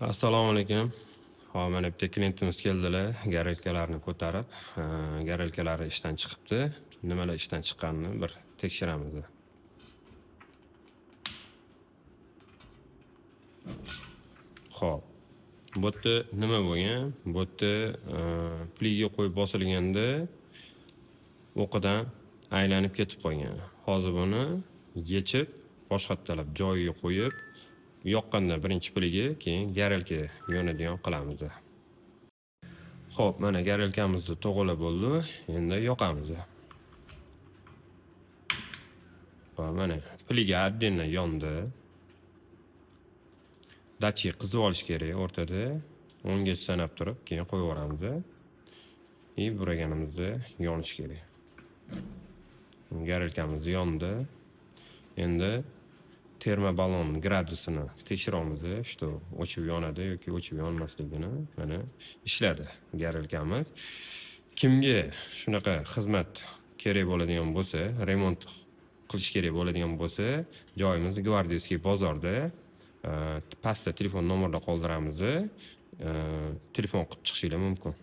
Assalomu alaykum. Hop, mana bitta klientimiz keldilar, garelkalarni ko'tarib, garelkalari ishdan chiqibdi. Nimalar ishdan chiqqanini bir tekshiramiz. Xo'p. Bu yerda nima bo'lgan? Bu yerda pliga qo'yib bosilganda o'qidan aylanib ketib qolgan. Hozir buni yechib, boshqatalab joyiga qo'yib, yoqqanda birinchi pliga, keyin garelka yonadigan qilamiz. Xo'p, mana garelkamizni to'g'rilab bo'ldi. Endi yoqamiz. Va mana pliga отдельно yondi. Dachi qizib olish kerak o'rtada. 10 ga sanab turib, keyin qo'yib yuboramiz. Buraganimizda yonish kerak. Garelkamiz yondi. Endi termobalon gradusini tekshiramiz, что o'chib yonadi yoki o'chib yonmasligini. Mana ishladi garelkamiz. Kimga shunaqa xizmat kerak bo'ladigan bo'lsa, remont qilish kerak bo'ladigan bo'lsa, joyimiz Gvardiyskiy bozorda. Pastda telefon nomerda qoldiramiz. Telefon qilib chiqishingiz mumkin.